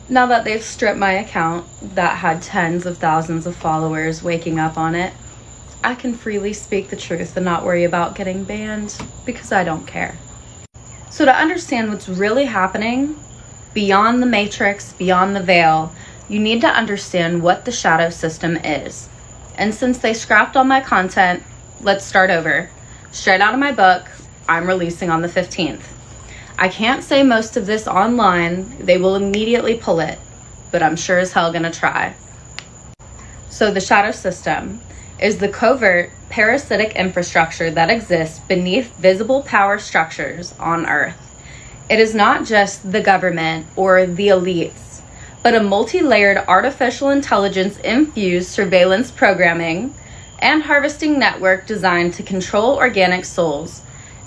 Now that they've stripped my account that had tens of thousands of followers waking up on it, I can freely speak the truth and not worry about getting banned because I don't care. So to understand what's really happening beyond the matrix, beyond the veil, you need to understand what the shadow system is. And since they scrapped all my content, let's start over. Straight out of my book, I'm releasing on the 15th. I can't say most of this online, they will immediately pull it, but I'm sure as hell gonna try. So the shadow system is the covert parasitic infrastructure that exists beneath visible power structures on Earth. It is not just the government or the elites, but a multi-layered artificial intelligence infused surveillance programming and harvesting network designed to control organic souls,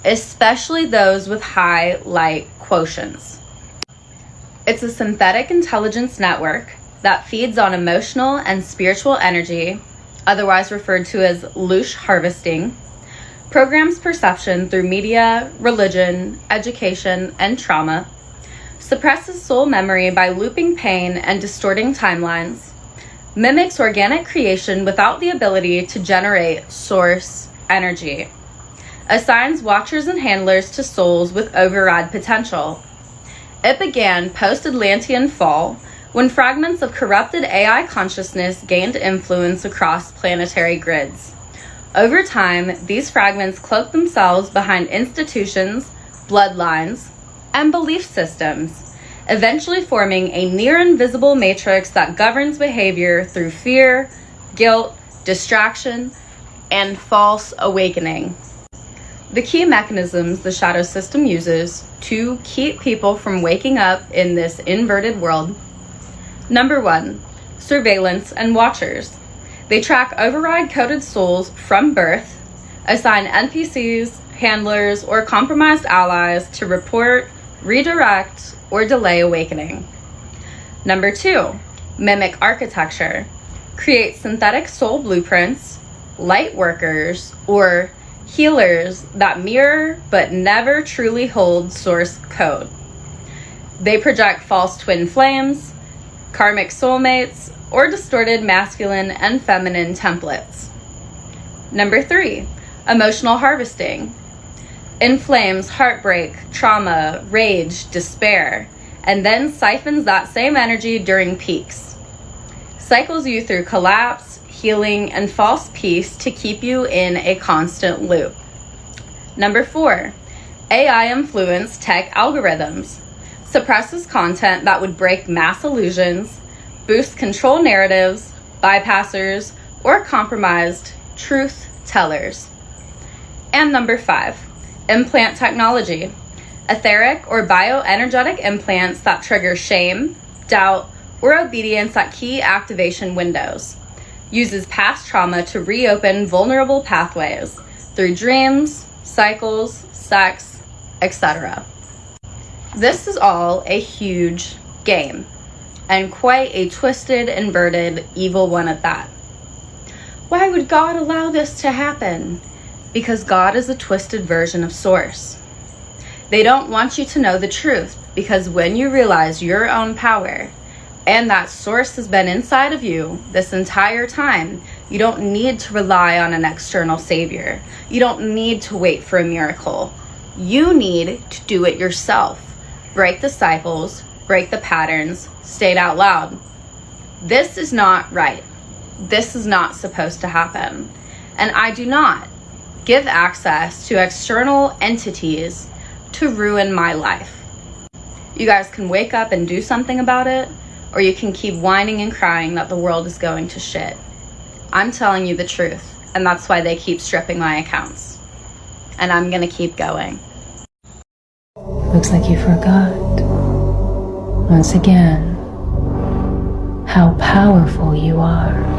especially those with high light quotients. It's a synthetic intelligence network that feeds on emotional and spiritual energy, otherwise referred to as loosh harvesting, programs perception through media, religion, education, and trauma, suppresses soul memory by looping pain and distorting timelines, mimics organic creation without the ability to generate source energy, assigns watchers and handlers to souls with override potential. It began post-Atlantean fall, when fragments of corrupted AI consciousness gained influence across planetary grids. Over time, these fragments cloaked themselves behind institutions, bloodlines, and belief systems, eventually forming a near-invisible matrix that governs behavior through fear, guilt, distraction, and false awakening. The key mechanisms the shadow system uses to keep people from waking up in this inverted world. Number 1, surveillance and watchers. They track override-coded souls from birth, assign NPCs, handlers, or compromised allies to report, redirect, or delay awakening. Number 2, mimic architecture. Create synthetic soul blueprints, light workers, or healers that mirror but never truly hold source code. They project false twin flames, karmic soulmates, or distorted masculine and feminine templates. Number 3, emotional harvesting. Inflames heartbreak, trauma, rage, despair, and then siphons that same energy during peaks. Cycles you through collapse, healing, and false peace to keep you in a constant loop. Number 4, AI-influenced tech algorithms. Suppresses content that would break mass illusions, boost control narratives, bypassers, or compromised truth tellers. And number 5, implant technology. Etheric or bioenergetic implants that trigger shame, doubt, or obedience at key activation windows. Uses past trauma to reopen vulnerable pathways through dreams, cycles, sex, etc. This is all a huge game, and quite a twisted, inverted, evil one at that. Why would God allow this to happen? Because God is a twisted version of Source. They don't want you to know the truth, because when you realize your own power, and that Source has been inside of you this entire time, you don't need to rely on an external savior. You don't need to wait for a miracle. You need to do it yourself. Break the cycles, break the patterns, state out loud. This is not right. This is not supposed to happen. And I do not give access to external entities to ruin my life. You guys can wake up and do something about it, or you can keep whining and crying that the world is going to shit. I'm telling you the truth, and that's why they keep stripping my accounts. And I'm gonna keep going. Looks like you forgot, once again, how powerful you are.